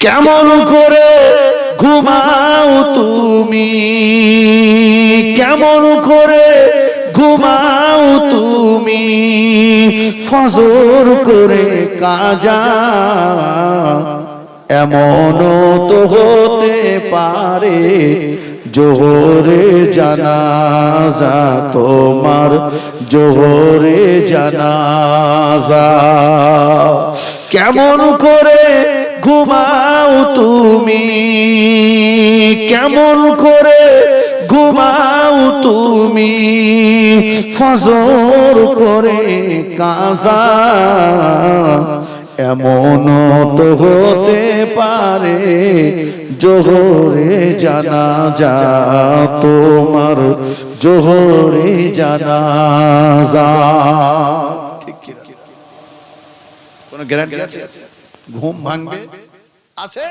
কেমন করে ঘুমাও তুমি, কেমন করে ঘুমাও তুমি, ফজর করে কাজা। এমনও তো হতে পারে জোহরে জানাজা, তোমার জোহরে জানাজা। কেমন করে ঘুমাও তুমি, কেমন করে ঘুমাও তুমি, ফজর করে কাজা। এমনও তো হতে পারে জোহরে জানাজা, তোমার জোহরে জানাজা। ঠিক কি কোন গ্যারান্টি আছে ঘুম ভাঙবে? আছে?